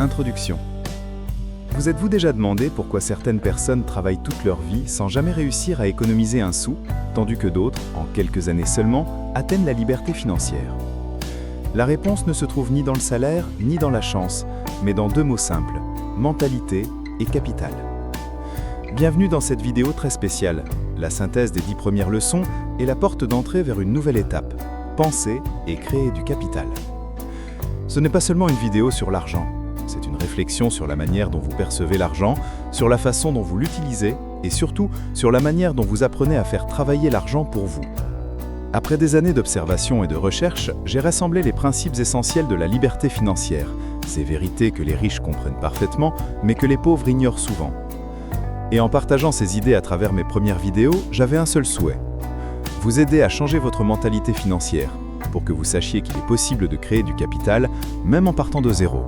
Introduction. Vous êtes-vous déjà demandé pourquoi certaines personnes travaillent toute leur vie sans jamais réussir à économiser un sou, tandis que d'autres, en quelques années seulement, atteignent la liberté financière? La réponse ne se trouve ni dans le salaire, ni dans la chance, mais dans deux mots simples, mentalité et capital. Bienvenue dans cette vidéo très spéciale, la synthèse des 10 premières leçons et la porte d'entrée vers une nouvelle étape, penser et créer du capital. Ce n'est pas seulement une vidéo sur l'argent, c'est une réflexion sur la manière dont vous percevez l'argent, sur la façon dont vous l'utilisez et surtout sur la manière dont vous apprenez à faire travailler l'argent pour vous. Après des années d'observation et de recherche, j'ai rassemblé les principes essentiels de la liberté financière, ces vérités que les riches comprennent parfaitement, mais que les pauvres ignorent souvent. Et en partageant ces idées à travers mes premières vidéos, j'avais un seul souhait: vous aider à changer votre mentalité financière, pour que vous sachiez qu'il est possible de créer du capital, même en partant de zéro.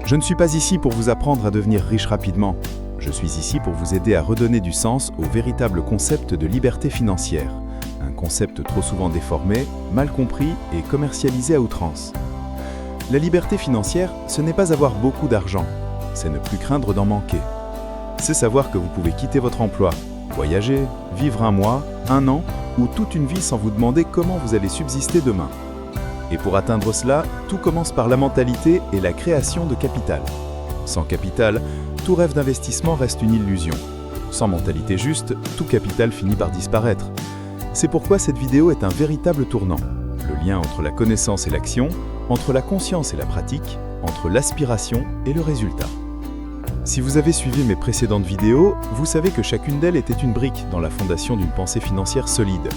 Je ne suis pas ici pour vous apprendre à devenir riche rapidement. Je suis ici pour vous aider à redonner du sens au véritable concept de liberté financière, un concept trop souvent déformé, mal compris et commercialisé à outrance. La liberté financière, ce n'est pas avoir beaucoup d'argent, c'est ne plus craindre d'en manquer. C'est savoir que vous pouvez quitter votre emploi, voyager, vivre un mois, un an ou toute une vie sans vous demander comment vous allez subsister demain. Et pour atteindre cela, tout commence par la mentalité et la création de capital. Sans capital, tout rêve d'investissement reste une illusion. Sans mentalité juste, tout capital finit par disparaître. C'est pourquoi cette vidéo est un véritable tournant. Le lien entre la connaissance et l'action, entre la conscience et la pratique, entre l'aspiration et le résultat. Si vous avez suivi mes précédentes vidéos, vous savez que chacune d'elles était une brique dans la fondation d'une pensée financière solide.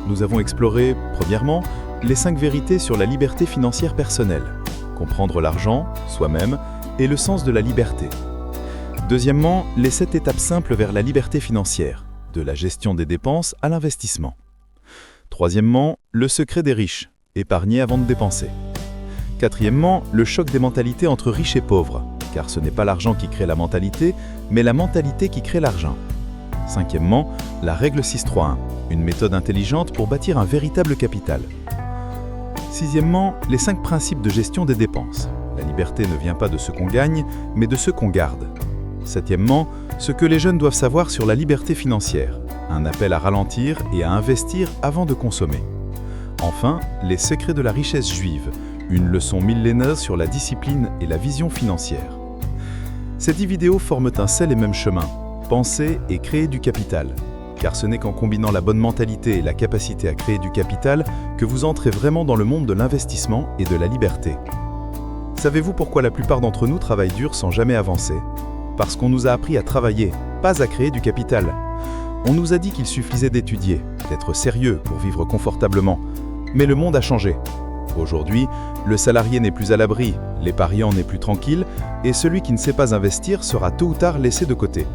Nous avons exploré, premièrement, les 5 vérités sur la liberté financière personnelle, comprendre l'argent, soi-même, et le sens de la liberté. Deuxièmement, les 7 étapes simples vers la liberté financière, de la gestion des dépenses à l'investissement. Troisièmement, le secret des riches, épargner avant de dépenser. Quatrièmement, le choc des mentalités entre riches et pauvres, car ce n'est pas l'argent qui crée la mentalité, mais la mentalité qui crée l'argent. Cinquièmement, la règle 6-3-1, une méthode intelligente pour bâtir un véritable capital. Sixièmement, les 5 principes de gestion des dépenses. La liberté ne vient pas de ce qu'on gagne, mais de ce qu'on garde. Septièmement, ce que les jeunes doivent savoir sur la liberté financière. Un appel à ralentir et à investir avant de consommer. Enfin, les secrets de la richesse juive, une leçon millénaire sur la discipline et la vision financière. Ces 10 vidéos forment un seul et même chemin, penser et créer du capital. Car ce n'est qu'en combinant la bonne mentalité et la capacité à créer du capital que vous entrez vraiment dans le monde de l'investissement et de la liberté. Savez-vous pourquoi la plupart d'entre nous travaillent dur sans jamais avancer? Parce qu'on nous a appris à travailler, pas à créer du capital. On nous a dit qu'il suffisait d'étudier, d'être sérieux pour vivre confortablement. Mais le monde a changé. Aujourd'hui, le salarié n'est plus à l'abri, l'épargnant n'est plus tranquille, et celui qui ne sait pas investir sera tôt ou tard laissé de côté.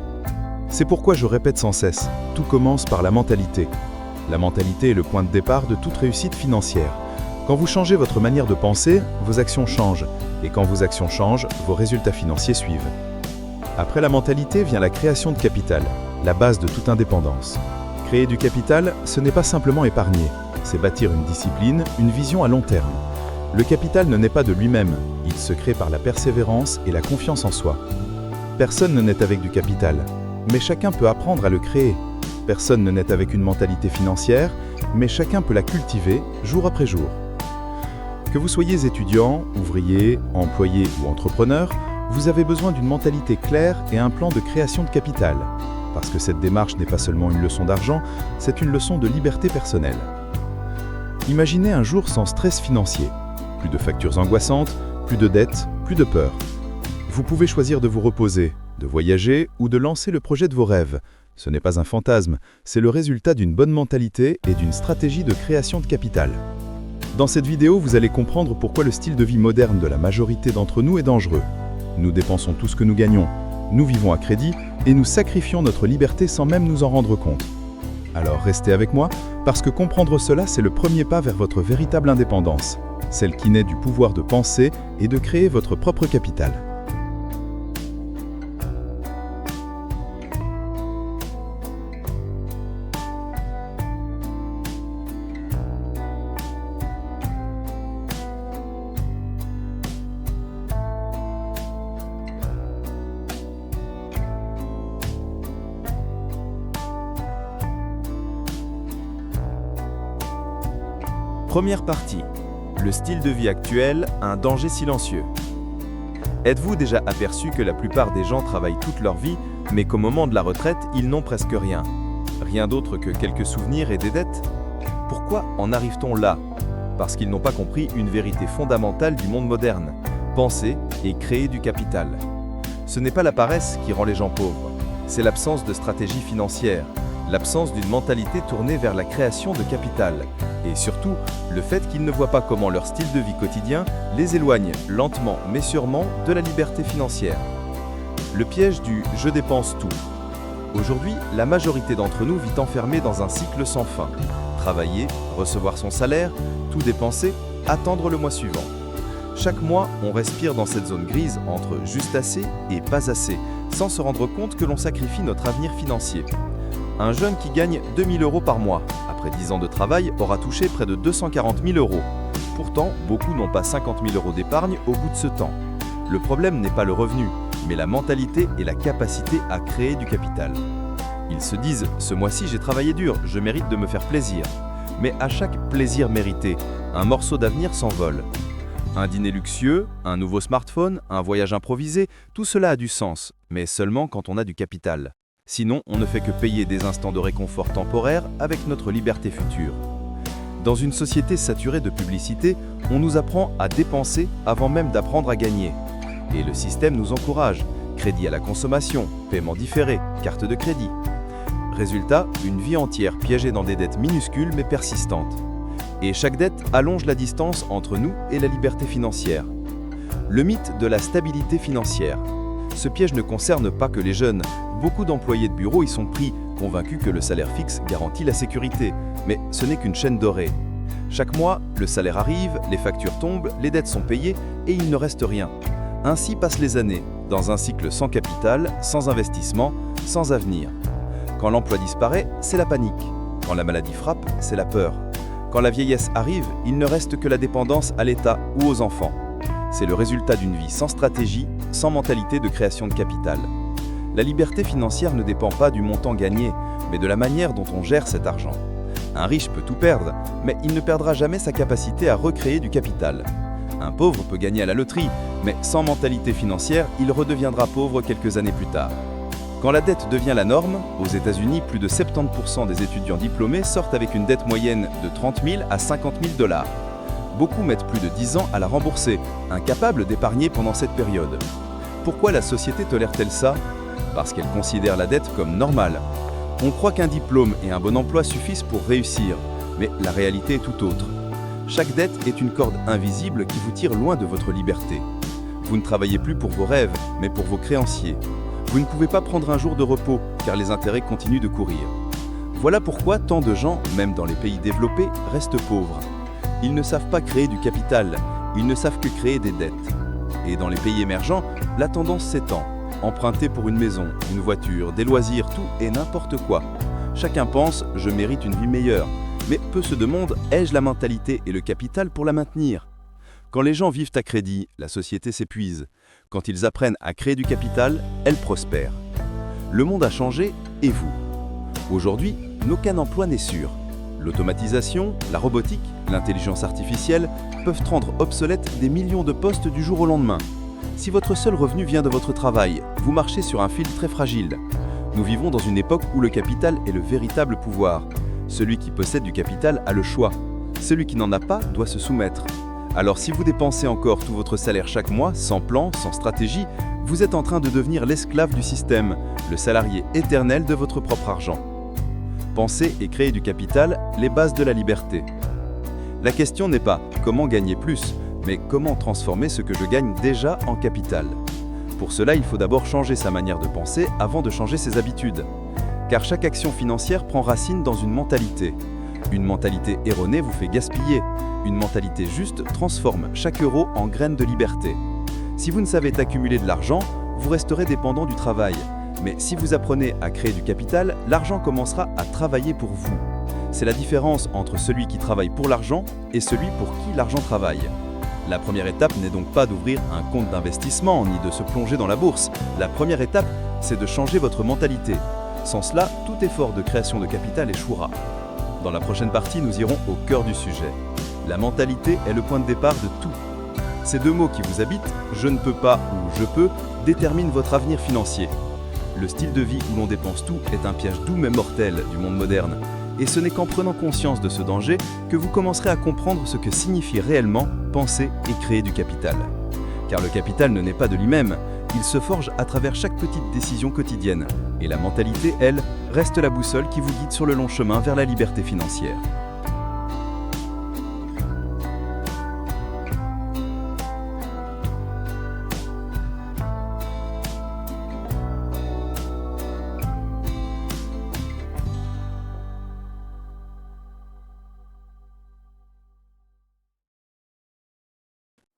C'est pourquoi je répète sans cesse, tout commence par la mentalité. La mentalité est le point de départ de toute réussite financière. Quand vous changez votre manière de penser, vos actions changent, et quand vos actions changent, vos résultats financiers suivent. Après la mentalité vient la création de capital, la base de toute indépendance. Créer du capital, ce n'est pas simplement épargner, c'est bâtir une discipline, une vision à long terme. Le capital ne naît pas de lui-même, il se crée par la persévérance et la confiance en soi. Personne ne naît avec du capital, mais chacun peut apprendre à le créer. Personne ne naît avec une mentalité financière, mais chacun peut la cultiver jour après jour. Que vous soyez étudiant, ouvrier, employé ou entrepreneur, vous avez besoin d'une mentalité claire et un plan de création de capital. Parce que cette démarche n'est pas seulement une leçon d'argent, c'est une leçon de liberté personnelle. Imaginez un jour sans stress financier. Plus de factures angoissantes, plus de dettes, plus de peur. Vous pouvez choisir de vous reposer, de voyager ou de lancer le projet de vos rêves. Ce n'est pas un fantasme, c'est le résultat d'une bonne mentalité et d'une stratégie de création de capital. Dans cette vidéo, vous allez comprendre pourquoi le style de vie moderne de la majorité d'entre nous est dangereux. Nous dépensons tout ce que nous gagnons, nous vivons à crédit et nous sacrifions notre liberté sans même nous en rendre compte. Alors restez avec moi, parce que comprendre cela, c'est le premier pas vers votre véritable indépendance, celle qui naît du pouvoir de penser et de créer votre propre capital. Première partie. Le style de vie actuel, un danger silencieux. Êtes-vous déjà aperçu que la plupart des gens travaillent toute leur vie, mais qu'au moment de la retraite, ils n'ont presque rien? Rien d'autre que quelques souvenirs et des dettes? Pourquoi en arrive-t-on là? Parce qu'ils n'ont pas compris une vérité fondamentale du monde moderne: penser et créer du capital. Ce n'est pas la paresse qui rend les gens pauvres, c'est l'absence de stratégie financière, l'absence d'une mentalité tournée vers la création de capital, et surtout, le fait qu'ils ne voient pas comment leur style de vie quotidien les éloigne lentement mais sûrement de la liberté financière. Le piège du « je dépense tout ». Aujourd'hui, la majorité d'entre nous vit enfermée dans un cycle sans fin. Travailler, recevoir son salaire, tout dépenser, attendre le mois suivant. Chaque mois, on respire dans cette zone grise entre juste assez et pas assez, sans se rendre compte que l'on sacrifie notre avenir financier. Un jeune qui gagne 2 000 € par mois, après 10 ans de travail, aura touché près de 240 000 €. Pourtant, beaucoup n'ont pas 50 000 € d'épargne au bout de ce temps. Le problème n'est pas le revenu, mais la mentalité et la capacité à créer du capital. Ils se disent « ce mois-ci j'ai travaillé dur, je mérite de me faire plaisir ». Mais à chaque plaisir mérité, un morceau d'avenir s'envole. Un dîner luxueux, un nouveau smartphone, un voyage improvisé, tout cela a du sens, mais seulement quand on a du capital. Sinon, on ne fait que payer des instants de réconfort temporaire avec notre liberté future. Dans une société saturée de publicité, on nous apprend à dépenser avant même d'apprendre à gagner. Et le système nous encourage. Crédit à la consommation, paiement différé, carte de crédit. Résultat, une vie entière piégée dans des dettes minuscules mais persistantes. Et chaque dette allonge la distance entre nous et la liberté financière. Le mythe de la stabilité financière. Ce piège ne concerne pas que les jeunes. Beaucoup d'employés de bureau y sont pris, convaincus que le salaire fixe garantit la sécurité. Mais ce n'est qu'une chaîne dorée. Chaque mois, le salaire arrive, les factures tombent, les dettes sont payées et il ne reste rien. Ainsi passent les années, dans un cycle sans capital, sans investissement, sans avenir. Quand l'emploi disparaît, c'est la panique. Quand la maladie frappe, c'est la peur. Quand la vieillesse arrive, il ne reste que la dépendance à l'État ou aux enfants. C'est le résultat d'une vie sans stratégie, sans mentalité de création de capital. La liberté financière ne dépend pas du montant gagné, mais de la manière dont on gère cet argent. Un riche peut tout perdre, mais il ne perdra jamais sa capacité à recréer du capital. Un pauvre peut gagner à la loterie, mais sans mentalité financière, il redeviendra pauvre quelques années plus tard. Quand la dette devient la norme, aux États-Unis, plus de 70% des étudiants diplômés sortent avec une dette moyenne de 30 000 à 50 000 $. Beaucoup mettent plus de 10 ans à la rembourser, incapables d'épargner pendant cette période. Pourquoi la société tolère-t-elle ça? Parce qu'elle considère la dette comme normale. On croit qu'un diplôme et un bon emploi suffisent pour réussir, mais la réalité est tout autre. Chaque dette est une corde invisible qui vous tire loin de votre liberté. Vous ne travaillez plus pour vos rêves, mais pour vos créanciers. Vous ne pouvez pas prendre un jour de repos, car les intérêts continuent de courir. Voilà pourquoi tant de gens, même dans les pays développés, restent pauvres. Ils ne savent pas créer du capital, ils ne savent que créer des dettes. Et dans les pays émergents, la tendance s'étend. Emprunter pour une maison, une voiture, des loisirs, tout et n'importe quoi. Chacun pense « je mérite une vie meilleure ». Mais peu se demandent « ai-je la mentalité et le capital pour la maintenir ?» Quand les gens vivent à crédit, la société s'épuise. Quand ils apprennent à créer du capital, elle prospère. Le monde a changé, et vous? Aujourd'hui, aucun emploi n'est sûr. L'automatisation, la robotique, l'intelligence artificielle peuvent rendre obsolètes des millions de postes du jour au lendemain. Si votre seul revenu vient de votre travail, vous marchez sur un fil très fragile. Nous vivons dans une époque où le capital est le véritable pouvoir. Celui qui possède du capital a le choix. Celui qui n'en a pas doit se soumettre. Alors si vous dépensez encore tout votre salaire chaque mois, sans plan, sans stratégie, vous êtes en train de devenir l'esclave du système, le salarié éternel de votre propre argent. Penser et créer du capital, les bases de la liberté. La question n'est pas comment gagner plus, mais comment transformer ce que je gagne déjà en capital. Pour cela, il faut d'abord changer sa manière de penser avant de changer ses habitudes. Car chaque action financière prend racine dans une mentalité. Une mentalité erronée vous fait gaspiller. Une mentalité juste transforme chaque euro en graine de liberté. Si vous ne savez accumuler de l'argent, vous resterez dépendant du travail. Mais si vous apprenez à créer du capital, l'argent commencera à travailler pour vous. C'est la différence entre celui qui travaille pour l'argent et celui pour qui l'argent travaille. La première étape n'est donc pas d'ouvrir un compte d'investissement ni de se plonger dans la bourse. La première étape, c'est de changer votre mentalité. Sans cela, tout effort de création de capital échouera. Dans la prochaine partie, nous irons au cœur du sujet. La mentalité est le point de départ de tout. Ces deux mots qui vous habitent, je ne peux pas ou je peux, déterminent votre avenir financier. Le style de vie où l'on dépense tout est un piège doux mais mortel du monde moderne. Et ce n'est qu'en prenant conscience de ce danger que vous commencerez à comprendre ce que signifie réellement penser et créer du capital. Car le capital ne naît pas de lui-même, il se forge à travers chaque petite décision quotidienne. Et la mentalité, elle, reste la boussole qui vous guide sur le long chemin vers la liberté financière.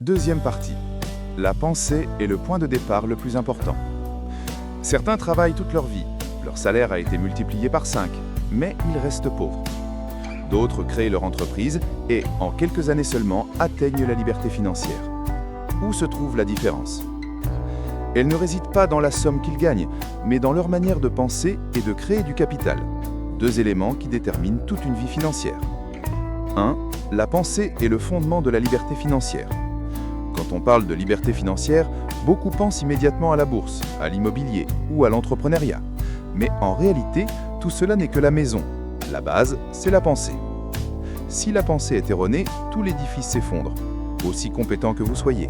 Deuxième partie. La pensée est le point de départ le plus important. Certains travaillent toute leur vie, leur salaire a été multiplié par 5, mais ils restent pauvres. D'autres créent leur entreprise et, en quelques années seulement, atteignent la liberté financière. Où se trouve la différence? Elle ne réside pas dans la somme qu'ils gagnent, mais dans leur manière de penser et de créer du capital. Deux éléments qui déterminent toute une vie financière. 1. La pensée est le fondement de la liberté financière. Quand on parle de liberté financière, beaucoup pensent immédiatement à la bourse, à l'immobilier ou à l'entrepreneuriat. Mais en réalité, tout cela n'est que la maison. La base, c'est la pensée. Si la pensée est erronée, tout l'édifice s'effondre, aussi compétent que vous soyez.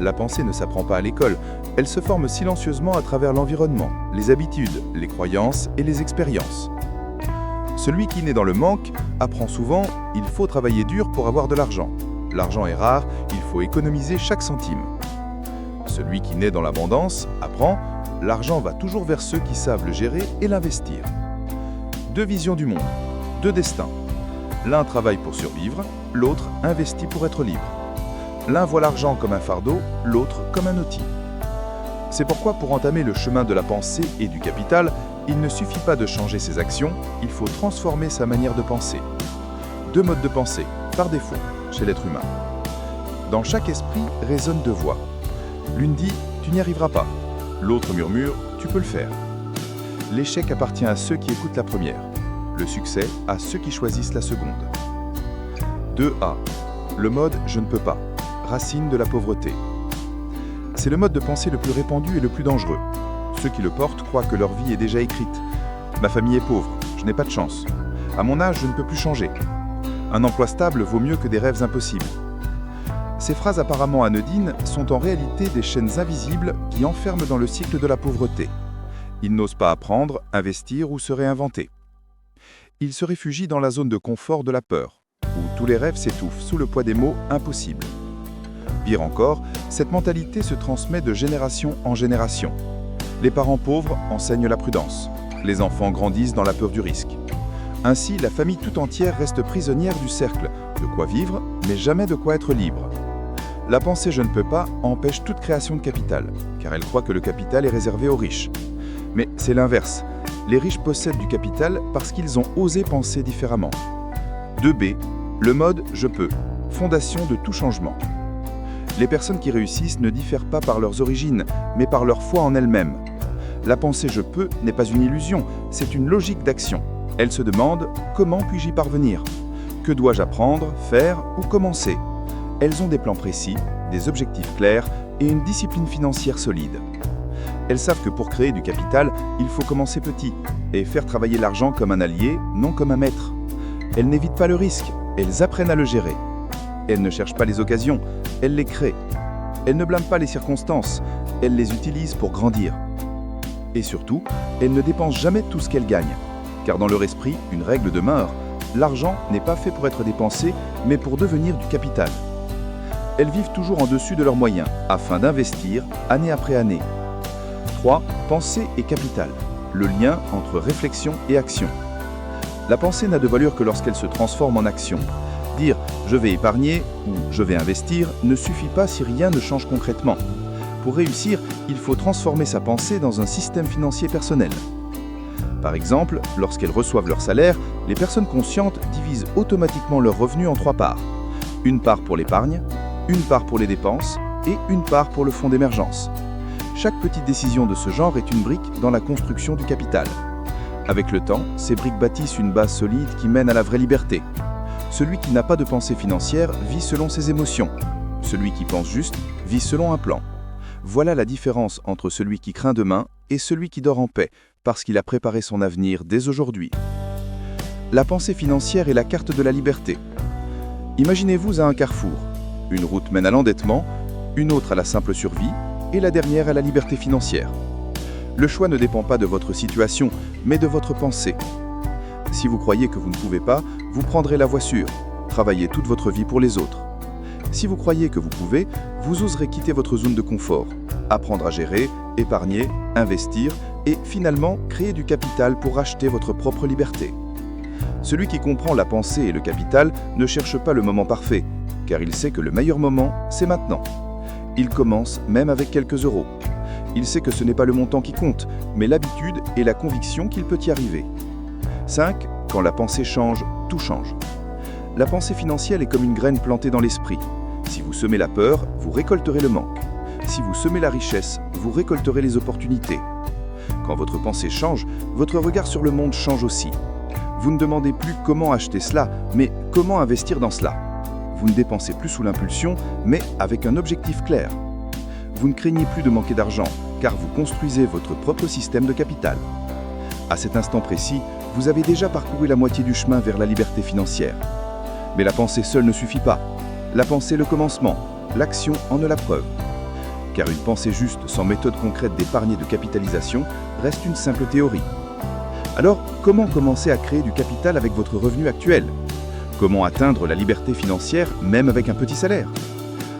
La pensée ne s'apprend pas à l'école, elle se forme silencieusement à travers l'environnement, les habitudes, les croyances et les expériences. Celui qui naît dans le manque apprend souvent « il faut travailler dur pour avoir de l'argent ». L'argent est rare, il faut économiser chaque centime. Celui qui naît dans l'abondance apprend « l'argent va toujours vers ceux qui savent le gérer et l'investir ». Deux visions du monde, deux destins. L'un travaille pour survivre, l'autre investit pour être libre. L'un voit l'argent comme un fardeau, l'autre comme un outil. C'est pourquoi pour entamer le chemin de la pensée et du capital, il ne suffit pas de changer ses actions, il faut transformer sa manière de penser. Deux modes de pensée, par défaut, chez l'être humain. Dans chaque esprit résonnent deux voix. L'une dit « tu n'y arriveras pas », l'autre murmure « tu peux le faire ». L'échec appartient à ceux qui écoutent la première, le succès à ceux qui choisissent la seconde. 2A. Le mode « je ne peux pas », racine de la pauvreté. C'est le mode de pensée le plus répandu et le plus dangereux. Ceux qui le portent croient que leur vie est déjà écrite. Ma famille est pauvre, je n'ai pas de chance. À mon âge, je ne peux plus changer. Un emploi stable vaut mieux que des rêves impossibles. Ces phrases apparemment anodines sont en réalité des chaînes invisibles qui enferment dans le cycle de la pauvreté. Ils n'osent pas apprendre, investir ou se réinventer. Ils se réfugient dans la zone de confort de la peur, où tous les rêves s'étouffent sous le poids des mots « impossible ». Pire encore, cette mentalité se transmet de génération en génération. Les parents pauvres enseignent la prudence. Les enfants grandissent dans la peur du risque. Ainsi, la famille tout entière reste prisonnière du cercle, de quoi vivre, mais jamais de quoi être libre. La pensée « je ne peux pas » empêche toute création de capital, car elle croit que le capital est réservé aux riches. Mais c'est l'inverse. Les riches possèdent du capital parce qu'ils ont osé penser différemment. 2B. Le mode « je peux », fondation de tout changement. Les personnes qui réussissent ne diffèrent pas par leurs origines, mais par leur foi en elles-mêmes. La pensée « je peux » n'est pas une illusion, c'est une logique d'action. Elle se demande « comment puis-je y parvenir ? Que dois-je apprendre, faire ou commencer ?» Elles ont des plans précis, des objectifs clairs et une discipline financière solide. Elles savent que pour créer du capital, il faut commencer petit et faire travailler l'argent comme un allié, non comme un maître. Elles n'évitent pas le risque, elles apprennent à le gérer. Elles ne cherchent pas les occasions, elles les créent. Elles ne blâment pas les circonstances, elles les utilisent pour grandir. Et surtout, elles ne dépensent jamais tout ce qu'elles gagnent. Car dans leur esprit, une règle demeure, l'argent n'est pas fait pour être dépensé, mais pour devenir du capital. Elles vivent toujours en dessus de leurs moyens, afin d'investir année après année. 3. Pensée et capital. Le lien entre réflexion et action. La pensée n'a de valeur que lorsqu'elle se transforme en action. Dire « je vais épargner » ou « je vais investir » ne suffit pas si rien ne change concrètement. Pour réussir, il faut transformer sa pensée dans un système financier personnel. Par exemple, lorsqu'elles reçoivent leur salaire, les personnes conscientes divisent automatiquement leurs revenus en 3 parts. Une part pour l'épargne, une part pour les dépenses et une part pour le fonds d'émergence. Chaque petite décision de ce genre est une brique dans la construction du capital. Avec le temps, ces briques bâtissent une base solide qui mène à la vraie liberté. Celui qui n'a pas de pensée financière vit selon ses émotions. Celui qui pense juste vit selon un plan. Voilà la différence entre celui qui craint demain et celui qui dort en paix, parce qu'il a préparé son avenir dès aujourd'hui. La pensée financière est la carte de la liberté. Imaginez-vous à un carrefour. Une route mène à l'endettement, une autre à la simple survie, et la dernière à la liberté financière. Le choix ne dépend pas de votre situation, mais de votre pensée. Si vous croyez que vous ne pouvez pas, vous prendrez la voie sûre, travaillez toute votre vie pour les autres. Si vous croyez que vous pouvez, vous oserez quitter votre zone de confort, apprendre à gérer, épargner, investir et finalement créer du capital pour acheter votre propre liberté. Celui qui comprend la pensée et le capital ne cherche pas le moment parfait, car il sait que le meilleur moment, c'est maintenant. Il commence même avec quelques euros. Il sait que ce n'est pas le montant qui compte, mais l'habitude et la conviction qu'il peut y arriver. 5. Quand la pensée change, tout change. La pensée financière est comme une graine plantée dans l'esprit. Si vous semez la peur, vous récolterez le manque. Si vous semez la richesse, vous récolterez les opportunités. Quand votre pensée change, votre regard sur le monde change aussi. Vous ne demandez plus comment acheter cela, mais comment investir dans cela. Vous ne dépensez plus sous l'impulsion, mais avec un objectif clair. Vous ne craignez plus de manquer d'argent, car vous construisez votre propre système de capital. À cet instant précis, vous avez déjà parcouru la moitié du chemin vers la liberté financière. Mais la pensée seule ne suffit pas. La pensée est le commencement, l'action en est la preuve. Car une pensée juste sans méthode concrète d'épargne et de capitalisation reste une simple théorie. Alors, comment commencer à créer du capital avec votre revenu actuel ? Comment atteindre la liberté financière même avec un petit salaire ?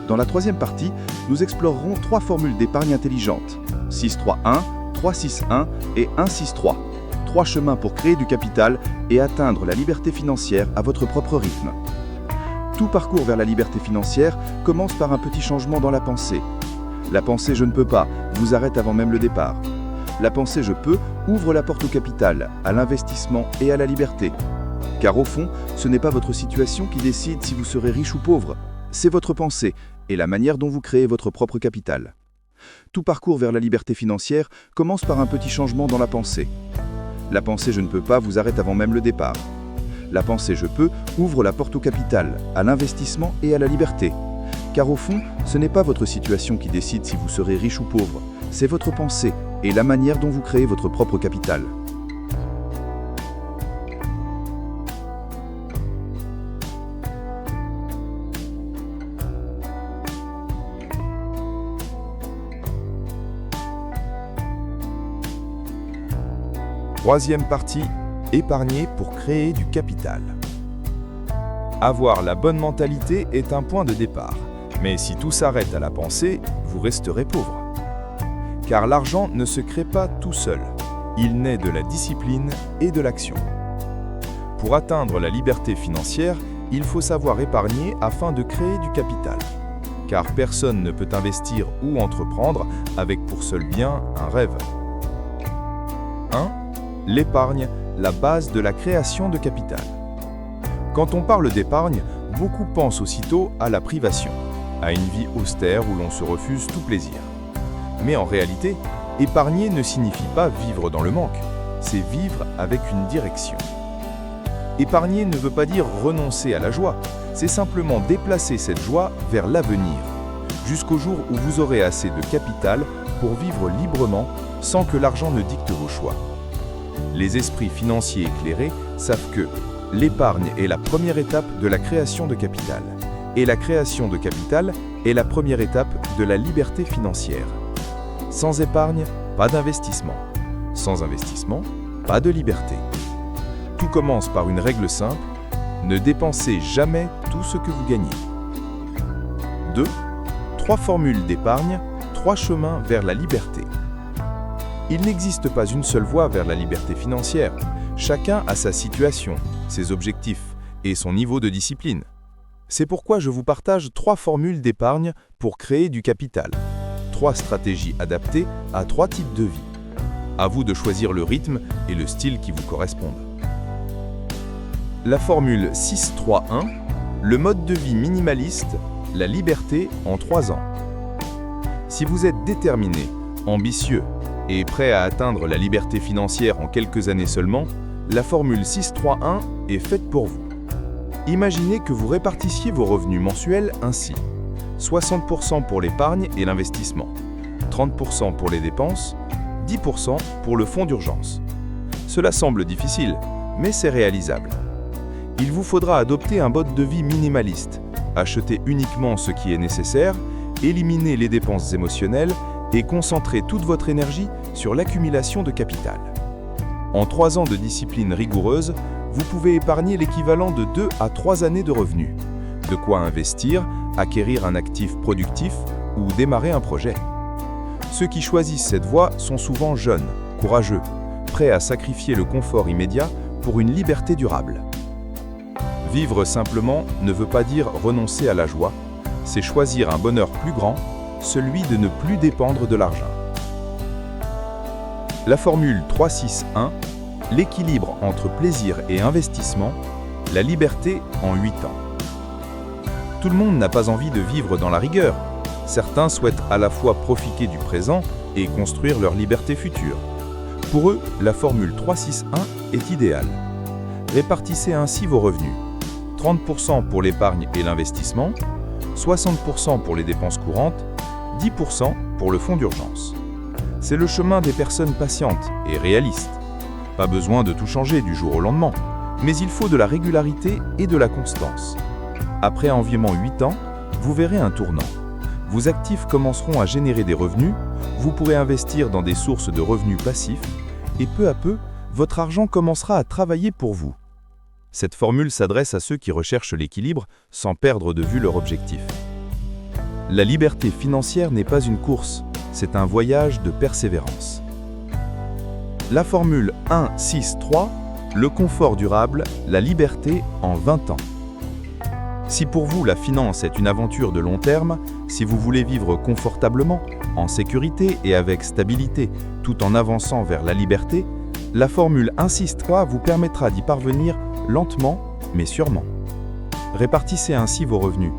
Dans la troisième partie, nous explorerons 3 formules d'épargne intelligente, 6-3-1, 3-6-1 et 1-6-3. 3 chemins pour créer du capital et atteindre la liberté financière à votre propre rythme. Tout parcours vers la liberté financière commence par un petit changement dans la pensée. La pensée « je ne peux pas » vous arrête avant même le départ. La pensée « je peux » ouvre la porte au capital, à l'investissement et à la liberté. Car au fond, ce n'est pas votre situation qui décide si vous serez riche ou pauvre. C'est votre pensée et la manière dont vous créez votre propre capital. Tout parcours vers la liberté financière commence par un petit changement dans la pensée. La pensée « je ne peux pas » vous arrête avant même le départ. La pensée « je peux » ouvre la porte au capital, à l'investissement et à la liberté. Car au fond, ce n'est pas votre situation qui décide si vous serez riche ou pauvre. C'est votre pensée et la manière dont vous créez votre propre capital. Troisième partie, épargner pour créer du capital. Avoir la bonne mentalité est un point de départ, mais si tout s'arrête à la pensée, vous resterez pauvre. Car l'argent ne se crée pas tout seul, il naît de la discipline et de l'action. Pour atteindre la liberté financière, il faut savoir épargner afin de créer du capital. Car personne ne peut investir ou entreprendre avec pour seul bien un rêve. 1. L'épargne, la base de la création de capital. Quand on parle d'épargne, beaucoup pensent aussitôt à la privation, à une vie austère où l'on se refuse tout plaisir. Mais en réalité, épargner ne signifie pas vivre dans le manque, c'est vivre avec une direction. Épargner ne veut pas dire renoncer à la joie, c'est simplement déplacer cette joie vers l'avenir, jusqu'au jour où vous aurez assez de capital pour vivre librement sans que l'argent ne dicte vos choix. Les esprits financiers éclairés savent que l'épargne est la première étape de la création de capital. Et la création de capital est la première étape de la liberté financière. Sans épargne, pas d'investissement. Sans investissement, pas de liberté. Tout commence par une règle simple, ne dépensez jamais tout ce que vous gagnez. 2. 3 formules d'épargne, 3 chemins vers la liberté. Il n'existe pas une seule voie vers la liberté financière. Chacun a sa situation, ses objectifs et son niveau de discipline. C'est pourquoi je vous partage 3 formules d'épargne pour créer du capital. 3 stratégies adaptées à 3 types de vie. À vous de choisir le rythme et le style qui vous correspondent. La formule 6-3-1, le mode de vie minimaliste, la liberté en 3 ans. Si vous êtes déterminé, ambitieux et prêt à atteindre la liberté financière en quelques années seulement, la formule 6-3-1 est faite pour vous. Imaginez que vous répartissiez vos revenus mensuels ainsi. 60% pour l'épargne et l'investissement, 30% pour les dépenses, 10% pour le fonds d'urgence. Cela semble difficile, mais c'est réalisable. Il vous faudra adopter un mode de vie minimaliste, acheter uniquement ce qui est nécessaire, éliminer les dépenses émotionnelles et concentrer toute votre énergie sur l'accumulation de capital. En 3 ans de discipline rigoureuse, vous pouvez épargner l'équivalent de 2 à 3 années de revenus. De quoi investir, acquérir un actif productif ou démarrer un projet. Ceux qui choisissent cette voie sont souvent jeunes, courageux, prêts à sacrifier le confort immédiat pour une liberté durable. Vivre simplement ne veut pas dire renoncer à la joie, c'est choisir un bonheur plus grand, celui de ne plus dépendre de l'argent. La formule 3-6-1, l'équilibre entre plaisir et investissement, la liberté en 8 ans. Tout le monde n'a pas envie de vivre dans la rigueur. Certains souhaitent à la fois profiter du présent et construire leur liberté future. Pour eux, la formule 3-6-1 est idéale. Répartissez ainsi vos revenus. 30% pour l'épargne et l'investissement, 60% pour les dépenses courantes, 10% pour le fonds d'urgence. C'est le chemin des personnes patientes et réalistes. Pas besoin de tout changer du jour au lendemain, mais il faut de la régularité et de la constance. Après environ 8 ans, vous verrez un tournant. Vos actifs commenceront à générer des revenus, vous pourrez investir dans des sources de revenus passifs, et peu à peu, votre argent commencera à travailler pour vous. Cette formule s'adresse à ceux qui recherchent l'équilibre sans perdre de vue leur objectif. La liberté financière n'est pas une course, c'est un voyage de persévérance. La formule 1-6-3, le confort durable, la liberté en 20 ans. Si pour vous la finance est une aventure de long terme, si vous voulez vivre confortablement, en sécurité et avec stabilité, tout en avançant vers la liberté, la formule 1-6-3 vous permettra d'y parvenir lentement mais sûrement. Répartissez ainsi vos revenus.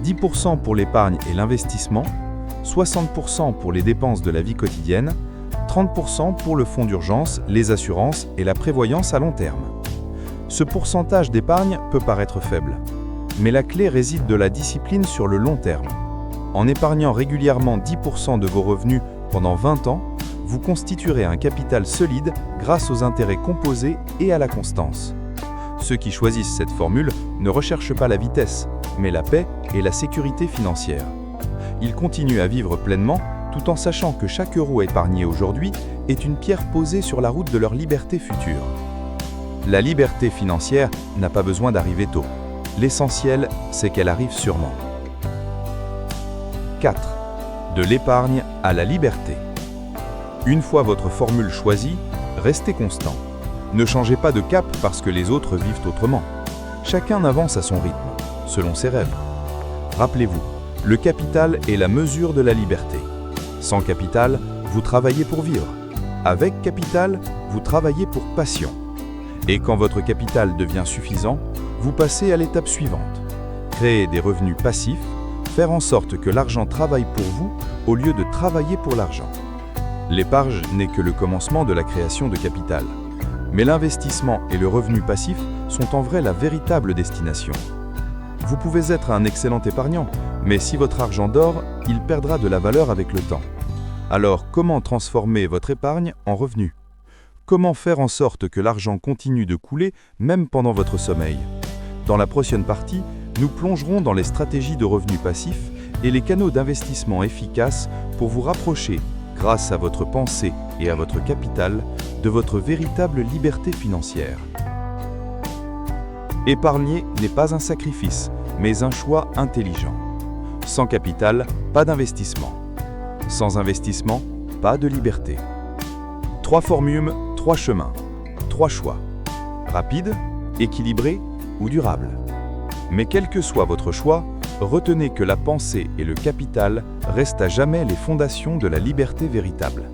10% pour l'épargne et l'investissement, 60% pour les dépenses de la vie quotidienne, 30% pour le fonds d'urgence, les assurances et la prévoyance à long terme. Ce pourcentage d'épargne peut paraître faible, mais la clé réside de la discipline sur le long terme. En épargnant régulièrement 10% de vos revenus pendant 20 ans, vous constituerez un capital solide grâce aux intérêts composés et à la constance. Ceux qui choisissent cette formule ne recherchent pas la vitesse, mais la paix et la sécurité financière. Ils continuent à vivre pleinement tout en sachant que chaque euro épargné aujourd'hui est une pierre posée sur la route de leur liberté future. La liberté financière n'a pas besoin d'arriver tôt. L'essentiel, c'est qu'elle arrive sûrement. 4. De l'épargne à la liberté. Une fois votre formule choisie, restez constant. Ne changez pas de cap parce que les autres vivent autrement. Chacun avance à son rythme, selon ses rêves. Rappelez-vous, le capital est la mesure de la liberté. Sans capital, vous travaillez pour vivre. Avec capital, vous travaillez pour passion. Et quand votre capital devient suffisant, vous passez à l'étape suivante. Créer des revenus passifs, faire en sorte que l'argent travaille pour vous au lieu de travailler pour l'argent. L'épargne n'est que le commencement de la création de capital. Mais l'investissement et le revenu passif sont en vrai la véritable destination. Vous pouvez être un excellent épargnant, mais si votre argent dort, il perdra de la valeur avec le temps. Alors, comment transformer votre épargne en revenu ? Comment faire en sorte que l'argent continue de couler même pendant votre sommeil ? Dans la prochaine partie, nous plongerons dans les stratégies de revenus passifs et les canaux d'investissement efficaces pour vous rapprocher, grâce à votre pensée et à votre capital, de votre véritable liberté financière. Épargner n'est pas un sacrifice, mais un choix intelligent. Sans capital, pas d'investissement. Sans investissement, pas de liberté. 3 formules, 3 chemins, 3 choix. Rapide, équilibré ou durable. Mais quel que soit votre choix, retenez que la pensée et le capital restent à jamais les fondations de la liberté véritable.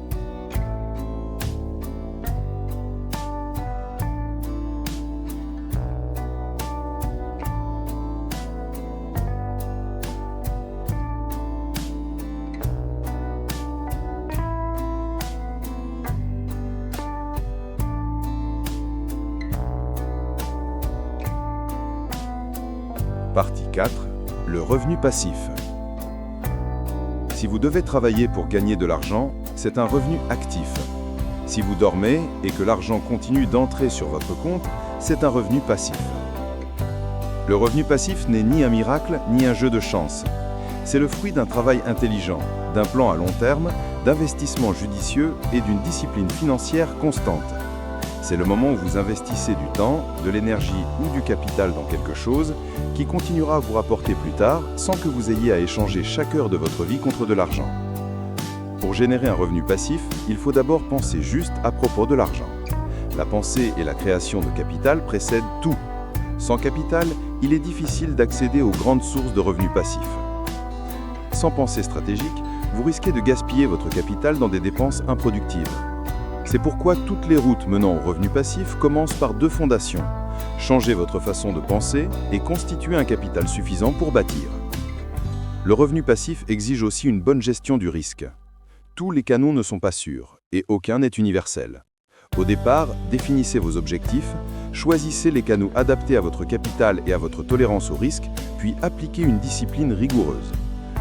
4. Le revenu passif. Si vous devez travailler pour gagner de l'argent, c'est un revenu actif. Si vous dormez et que l'argent continue d'entrer sur votre compte, c'est un revenu passif. Le revenu passif n'est ni un miracle, ni un jeu de chance. C'est le fruit d'un travail intelligent, d'un plan à long terme, d'investissements judicieux et d'une discipline financière constante. C'est le moment où vous investissez du temps, de l'énergie ou du capital dans quelque chose qui continuera à vous rapporter plus tard sans que vous ayez à échanger chaque heure de votre vie contre de l'argent. Pour générer un revenu passif, il faut d'abord penser juste à propos de l'argent. La pensée et la création de capital précèdent tout. Sans capital, il est difficile d'accéder aux grandes sources de revenus passifs. Sans pensée stratégique, vous risquez de gaspiller votre capital dans des dépenses improductives. C'est pourquoi toutes les routes menant au revenu passif commencent par deux fondations. Changez votre façon de penser et constituez un capital suffisant pour bâtir. Le revenu passif exige aussi une bonne gestion du risque. Tous les canaux ne sont pas sûrs et aucun n'est universel. Au départ, définissez vos objectifs, choisissez les canaux adaptés à votre capital et à votre tolérance au risque, puis appliquez une discipline rigoureuse.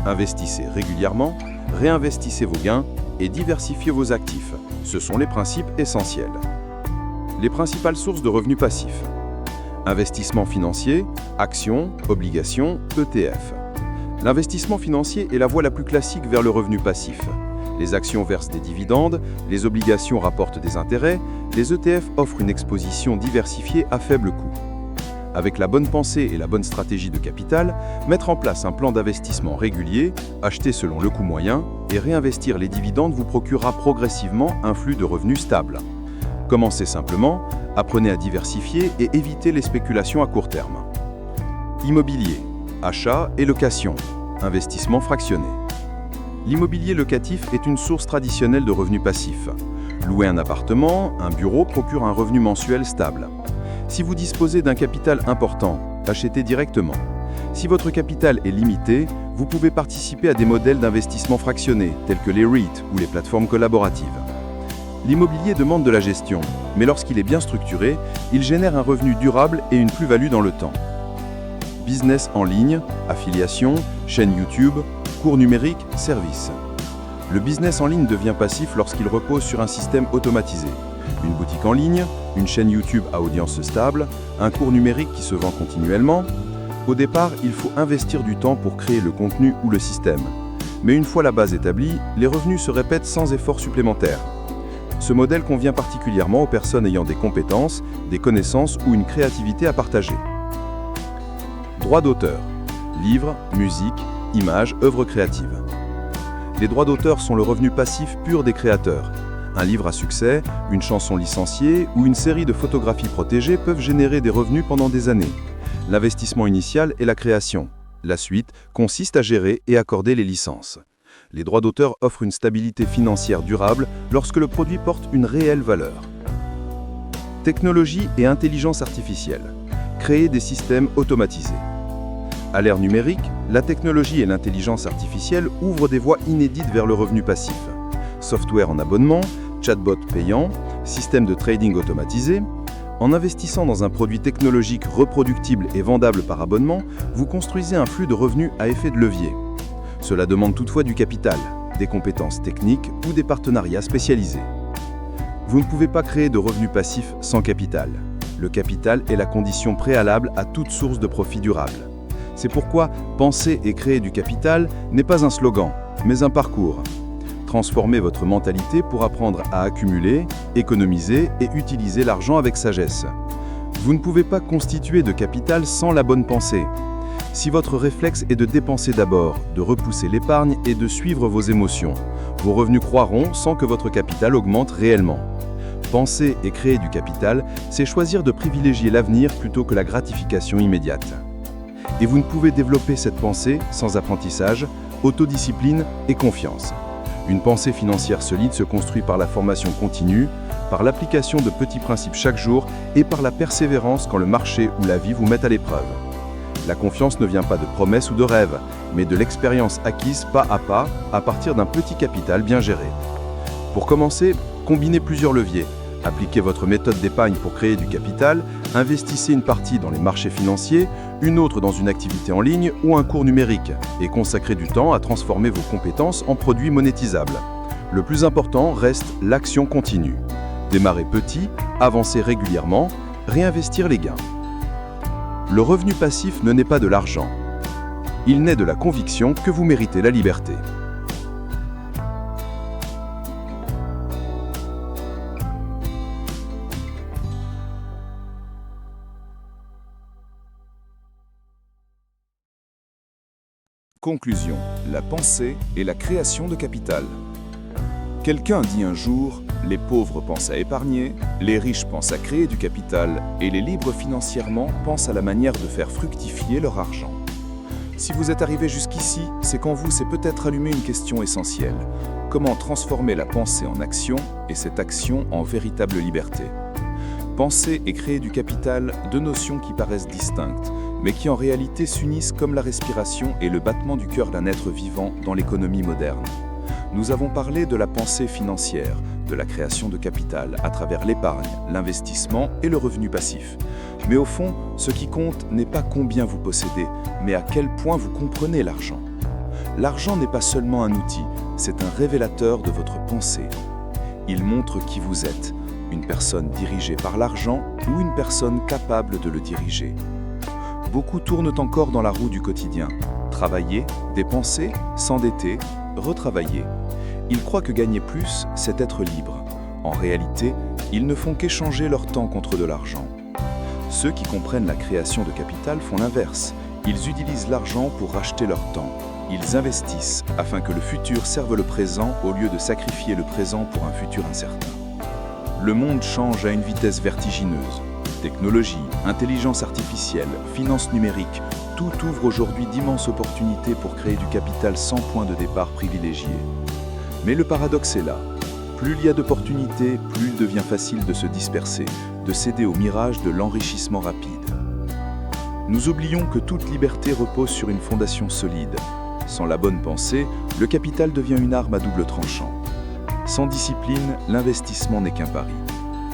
Investissez régulièrement, réinvestissez vos gains et diversifiez vos actifs. Ce sont les principes essentiels. Les principales sources de revenus passifs. Investissement financier, actions, obligations, ETF. L'investissement financier est la voie la plus classique vers le revenu passif. Les actions versent des dividendes, les obligations rapportent des intérêts, les ETF offrent une exposition diversifiée à faible coût. Avec la bonne pensée et la bonne stratégie de capital, mettre en place un plan d'investissement régulier, acheter selon le coût moyen et réinvestir les dividendes vous procurera progressivement un flux de revenus stable. Commencez simplement, apprenez à diversifier et évitez les spéculations à court terme. Immobilier, achat et location, investissement fractionné. L'immobilier locatif est une source traditionnelle de revenus passifs. Louer un appartement, un bureau procure un revenu mensuel stable. Si vous disposez d'un capital important, achetez directement. Si votre capital est limité, vous pouvez participer à des modèles d'investissement fractionnés, tels que les REIT ou les plateformes collaboratives. L'immobilier demande de la gestion, mais lorsqu'il est bien structuré, il génère un revenu durable et une plus-value dans le temps. Business en ligne, affiliation, chaîne YouTube, cours numériques, services. Le business en ligne devient passif lorsqu'il repose sur un système automatisé. Une boutique en ligne, une chaîne YouTube à audience stable, un cours numérique qui se vend continuellement. Au départ, il faut investir du temps pour créer le contenu ou le système. Mais une fois la base établie, les revenus se répètent sans effort supplémentaire. Ce modèle convient particulièrement aux personnes ayant des compétences, des connaissances ou une créativité à partager. Droits d'auteur. Livres, musique, images, œuvres créatives. Les droits d'auteur sont le revenu passif pur des créateurs. Un livre à succès, une chanson licenciée ou une série de photographies protégées peuvent générer des revenus pendant des années. L'investissement initial est la création. La suite consiste à gérer et accorder les licences. Les droits d'auteur offrent une stabilité financière durable lorsque le produit porte une réelle valeur. Technologie et intelligence artificielle. Créer des systèmes automatisés. À l'ère numérique, la technologie et l'intelligence artificielle ouvrent des voies inédites vers le revenu passif. Software en abonnement, chatbot payant, système de trading automatisé. En investissant dans un produit technologique reproductible et vendable par abonnement, vous construisez un flux de revenus à effet de levier. Cela demande toutefois du capital, des compétences techniques ou des partenariats spécialisés. Vous ne pouvez pas créer de revenus passifs sans capital. Le capital est la condition préalable à toute source de profit durable. C'est pourquoi penser et créer du capital n'est pas un slogan, mais un parcours. Transformez votre mentalité pour apprendre à accumuler, économiser et utiliser l'argent avec sagesse. Vous ne pouvez pas constituer de capital sans la bonne pensée. Si votre réflexe est de dépenser d'abord, de repousser l'épargne et de suivre vos émotions, vos revenus croîtront sans que votre capital augmente réellement. Penser et créer du capital, c'est choisir de privilégier l'avenir plutôt que la gratification immédiate. Et vous ne pouvez développer cette pensée sans apprentissage, autodiscipline et confiance. Une pensée financière solide se construit par la formation continue, par l'application de petits principes chaque jour et par la persévérance quand le marché ou la vie vous mettent à l'épreuve. La confiance ne vient pas de promesses ou de rêves, mais de l'expérience acquise pas à partir d'un petit capital bien géré. Pour commencer, combinez plusieurs leviers. Appliquez votre méthode d'épargne pour créer du capital, investissez une partie dans les marchés financiers, une autre dans une activité en ligne ou un cours numérique, et consacrez du temps à transformer vos compétences en produits monétisables. Le plus important reste l'action continue. Démarrer petit, avancer régulièrement, réinvestir les gains. Le revenu passif ne naît pas de l'argent. Il naît de la conviction que vous méritez la liberté. Conclusion, la pensée et la création de capital. Quelqu'un dit un jour, les pauvres pensent à épargner, les riches pensent à créer du capital et les libres financièrement pensent à la manière de faire fructifier leur argent. Si vous êtes arrivé jusqu'ici, c'est qu'en vous s'est peut-être allumé une question essentielle. Comment transformer la pensée en action et cette action en véritable liberté? Penser et créer du capital, deux notions qui paraissent distinctes, mais qui en réalité s'unissent comme la respiration et le battement du cœur d'un être vivant dans l'économie moderne. Nous avons parlé de la pensée financière, de la création de capital à travers l'épargne, l'investissement et le revenu passif. Mais au fond, ce qui compte n'est pas combien vous possédez, mais à quel point vous comprenez l'argent. L'argent n'est pas seulement un outil, c'est un révélateur de votre pensée. Il montre qui vous êtes, une personne dirigée par l'argent ou une personne capable de le diriger. Beaucoup tournent encore dans la roue du quotidien. Travailler, dépenser, s'endetter, retravailler. Ils croient que gagner plus, c'est être libre. En réalité, ils ne font qu'échanger leur temps contre de l'argent. Ceux qui comprennent la création de capital font l'inverse. Ils utilisent l'argent pour racheter leur temps. Ils investissent afin que le futur serve le présent au lieu de sacrifier le présent pour un futur incertain. Le monde change à une vitesse vertigineuse. Technologie, intelligence artificielle, finances numériques, tout ouvre aujourd'hui d'immenses opportunités pour créer du capital sans point de départ privilégié. Mais le paradoxe est là. Plus il y a d'opportunités, plus il devient facile de se disperser, de céder au mirage de l'enrichissement rapide. Nous oublions que toute liberté repose sur une fondation solide. Sans la bonne pensée, le capital devient une arme à double tranchant. Sans discipline, l'investissement n'est qu'un pari.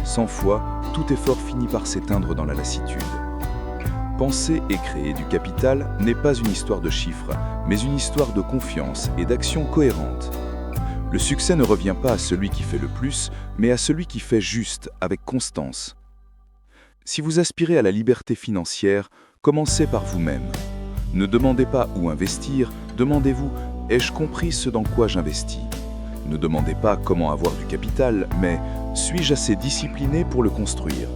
Sans foi, tout effort finit par s'éteindre dans la lassitude. Penser et créer du capital n'est pas une histoire de chiffres, mais une histoire de confiance et d'action cohérente. Le succès ne revient pas à celui qui fait le plus, mais à celui qui fait juste, avec constance. Si vous aspirez à la liberté financière, commencez par vous-même. Ne demandez pas où investir, demandez-vous « ai-je compris ce dans quoi j'investis ?» Ne demandez pas comment avoir du capital, mais « suis-je assez discipliné pour le construire ?»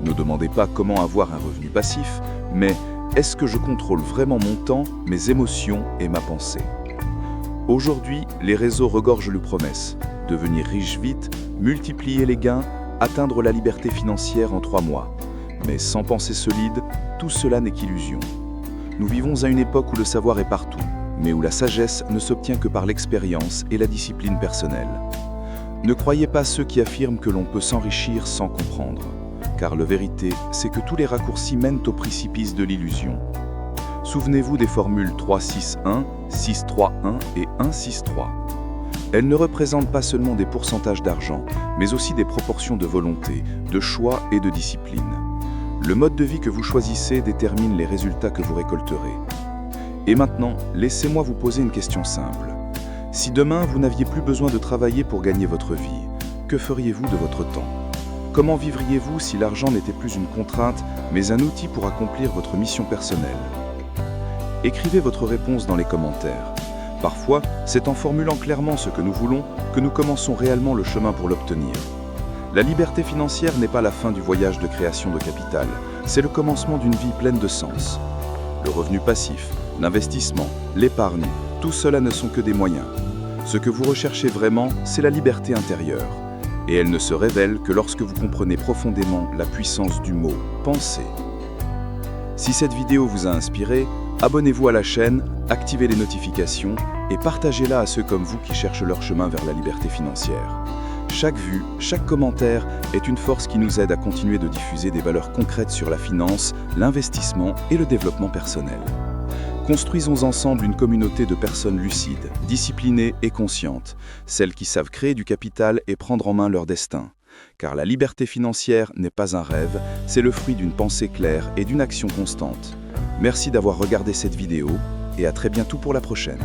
Ne demandez pas comment avoir un revenu passif, mais « est-ce que je contrôle vraiment mon temps, mes émotions et ma pensée ?» Aujourd'hui, les réseaux regorgent de promesses. Devenir riche vite, multiplier les gains, atteindre la liberté financière en 3 mois. Mais sans pensée solide, tout cela n'est qu'illusion. Nous vivons à une époque où le savoir est partout, mais où la sagesse ne s'obtient que par l'expérience et la discipline personnelle. Ne croyez pas ceux qui affirment que l'on peut s'enrichir sans comprendre, car la vérité, c'est que tous les raccourcis mènent au précipice de l'illusion. Souvenez-vous des formules 3-6-1, 6-3-1 et 1-6-3. Elles ne représentent pas seulement des pourcentages d'argent, mais aussi des proportions de volonté, de choix et de discipline. Le mode de vie que vous choisissez détermine les résultats que vous récolterez. Et maintenant, laissez-moi vous poser une question simple. Si demain vous n'aviez plus besoin de travailler pour gagner votre vie, que feriez-vous de votre temps? Comment vivriez-vous si l'argent n'était plus une contrainte, mais un outil pour accomplir votre mission personnelle? Écrivez votre réponse dans les commentaires. Parfois, c'est en formulant clairement ce que nous voulons que nous commençons réellement le chemin pour l'obtenir. La liberté financière n'est pas la fin du voyage de création de capital, c'est le commencement d'une vie pleine de sens. Le revenu passif, l'investissement, l'épargne, tout cela ne sont que des moyens. Ce que vous recherchez vraiment, c'est la liberté intérieure. Et elle ne se révèle que lorsque vous comprenez profondément la puissance du mot « penser ». Si cette vidéo vous a inspiré, abonnez-vous à la chaîne, activez les notifications et partagez-la à ceux comme vous qui cherchent leur chemin vers la liberté financière. Chaque vue, chaque commentaire est une force qui nous aide à continuer de diffuser des valeurs concrètes sur la finance, l'investissement et le développement personnel. Construisons ensemble une communauté de personnes lucides, disciplinées et conscientes, celles qui savent créer du capital et prendre en main leur destin. car la liberté financière n'est pas un rêve, c'est le fruit d'une pensée claire et d'une action constante. Merci d'avoir regardé cette vidéo et à très bientôt pour la prochaine.